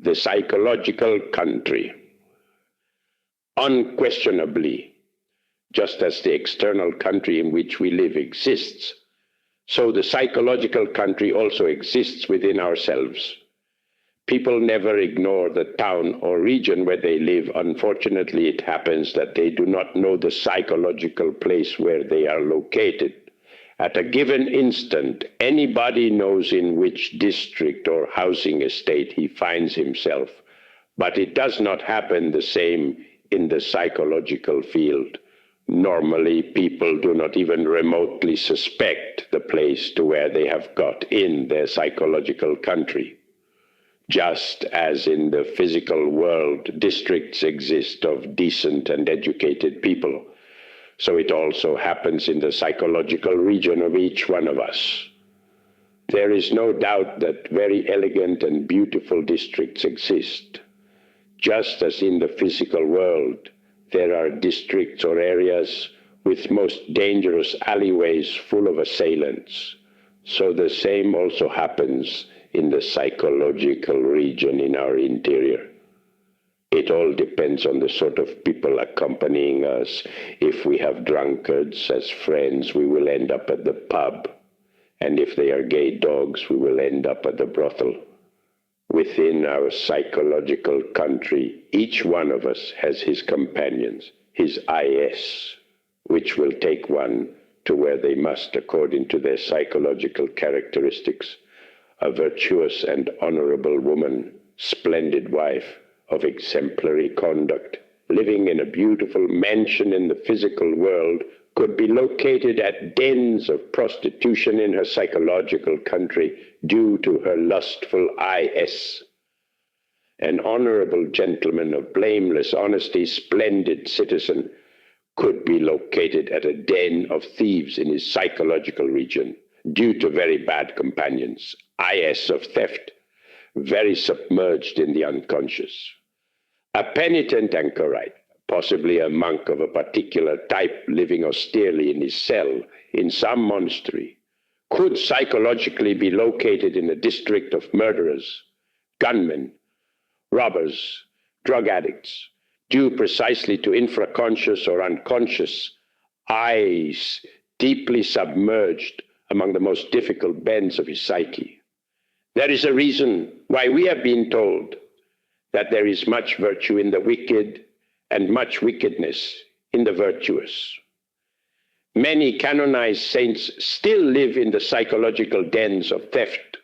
the psychological country. Unquestionably, just as the external country in which we live exists, so the psychological country also exists within ourselves. People never ignore the town or region where they live. Unfortunately, it happens that they do not know the psychological place where they are located. At a given instant, anybody knows in which district or housing estate he finds himself, but it does not happen the same in the psychological field. Normally, people do not even remotely suspect the place to where they have got in their psychological country. Just as in the physical world, districts exist of decent and educated people, so it also happens in the psychological region of each one of us. There is no doubt that very elegant and beautiful districts exist. Just as in the physical world, there are districts or areas with most dangerous alleyways full of assailants, so the same also happens in the psychological region in our interior. It all depends on the sort of people accompanying us. If we have drunkards as friends, we will end up at the pub. And if they are gay dogs, we will end up at the brothel. Within our psychological country, each one of us has his companions, his IS, which will take one to where they must according to their psychological characteristics. A virtuous and honorable woman, splendid wife, of exemplary conduct, living in a beautiful mansion in the physical world, could be located at dens of prostitution in her psychological country due to her lustful IS. An honorable gentleman of blameless honesty, splendid citizen, could be located at a den of thieves in his psychological region due to very bad companions, IS of theft, very submerged in the unconscious. A penitent anchorite, possibly a monk of a particular type living austerely in his cell in some monastery, could psychologically be located in a district of murderers, gunmen, robbers, drug addicts, due precisely to infraconscious or unconscious eyes deeply submerged among the most difficult bends of his psyche. There is a reason why we have been told that there is much virtue in the wicked and much wickedness in the virtuous. Many canonized saints still live in the psychological dens of theft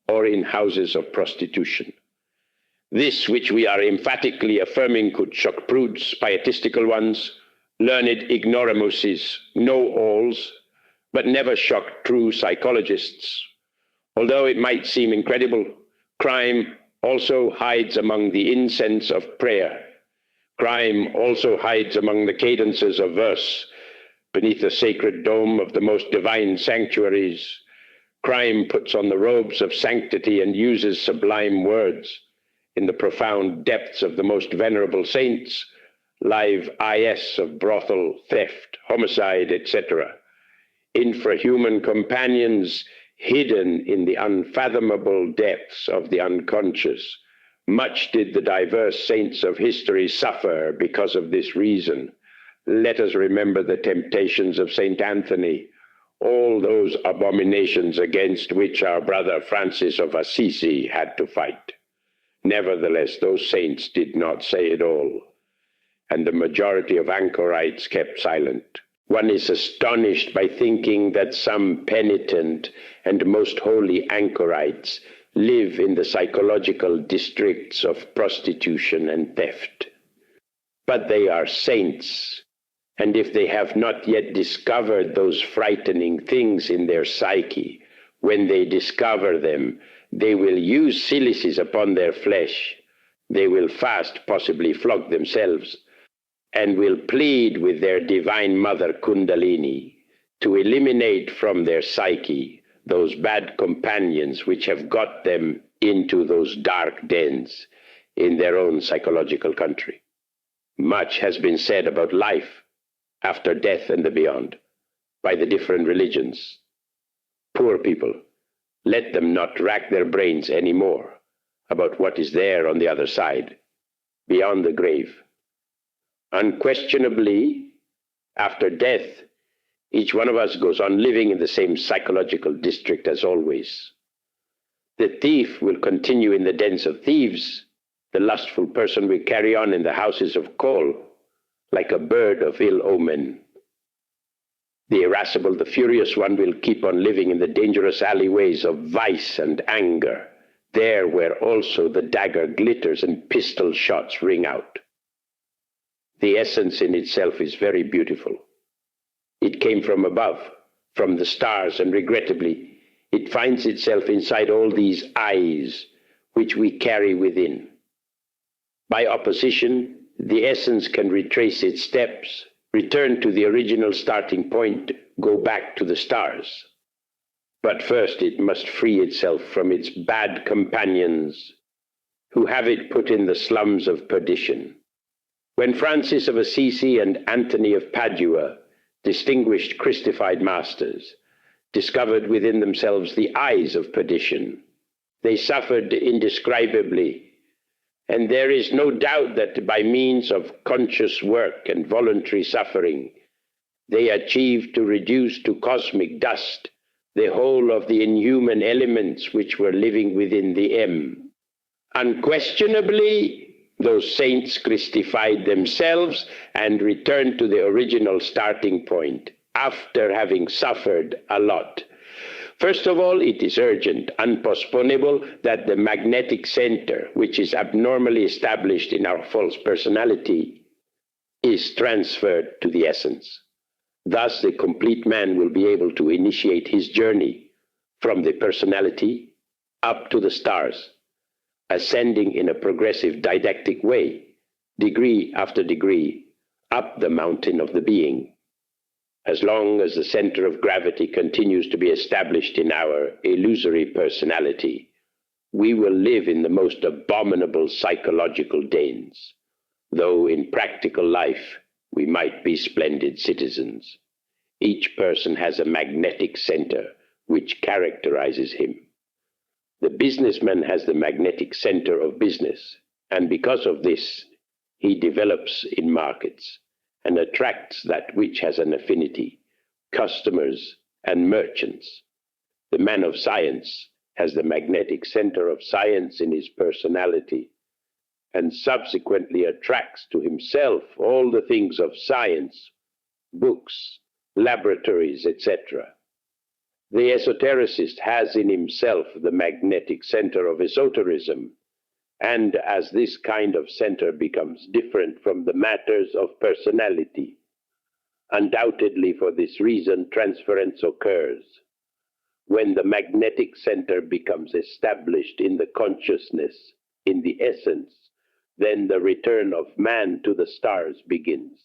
or in houses of prostitution. This which we are emphatically affirming could shock prudes, pietistical ones, learned ignoramuses, know-alls, but never shock true psychologists. Although it might seem incredible, crime also hides among the incense of prayer. Crime also hides among the cadences of verse, beneath the sacred dome of the most divine sanctuaries. Crime puts on the robes of sanctity and uses sublime words. In the profound depths of the most venerable saints, live IS of brothel, theft, homicide, etc. Infrahuman companions hidden in the unfathomable depths of the unconscious. Much did the diverse saints of history suffer because of this reason. Let us remember the temptations of Saint Anthony, all those abominations against which our brother Francis of Assisi had to fight. Nevertheless, those saints did not say it all, and the majority of anchorites kept silent. One is astonished by thinking that some penitent and most holy anchorites live in the psychological districts of prostitution and theft. But they are saints, and if they have not yet discovered those frightening things in their psyche, when they discover them, they will use silices upon their flesh. They will fast, possibly flog themselves, and will plead with their divine mother Kundalini to eliminate from their psyche those bad companions which have got them into those dark dens in their own psychological country. Much has been said about life after death and the beyond by the different religions. Poor people, let them not rack their brains any more. about what is there on the other side, beyond the grave. Unquestionably, after death, each one of us goes on living in the same psychological district as always. The thief will continue in the dens of thieves. The lustful person will carry on in the houses of Kol, like a bird of ill omen. The irascible, the furious one will keep on living in the dangerous alleyways of vice and anger, there where also the dagger glitters and pistol shots ring out. The essence in itself is very beautiful. It came from above, from the stars, and regrettably, it finds itself inside all these eyes which we carry within. By opposition, the essence can retrace its steps, return to the original starting point, go back to the stars. But first it must free itself from its bad companions, who have it put in the slums of perdition. When Francis of Assisi and Anthony of Padua, distinguished Christified masters, discovered within themselves the eyes of perdition, they suffered indescribably. And there is no doubt that by means of conscious work and voluntary suffering, they achieved to reduce to cosmic dust the whole of the inhuman elements which were living within the M. Unquestionably, those saints Christified themselves and returned to the original starting point after having suffered a lot. First of all, it is urgent, unpostponable, that the magnetic center, which is abnormally established in our false personality, is transferred to the essence. Thus, the complete man will be able to initiate his journey from the personality up to the stars, ascending in a progressive didactic way, degree after degree, up the mountain of the being. As long as the center of gravity continues to be established in our illusory personality, we will live in the most abominable psychological dens, though in practical life we might be splendid citizens. Each person has a magnetic center which characterizes him. The businessman has the magnetic center of business, and because of this, he develops in markets and attracts that which has an affinity, customers and merchants. The man of science has the magnetic center of science in his personality, and subsequently attracts to himself all the things of science, books, laboratories, etc. The esotericist has in himself the magnetic center of esoterism, and as this kind of center becomes different from the matters of personality, undoubtedly for this reason transference occurs. When the magnetic center becomes established in the consciousness, in the essence, then the return of man to the stars begins.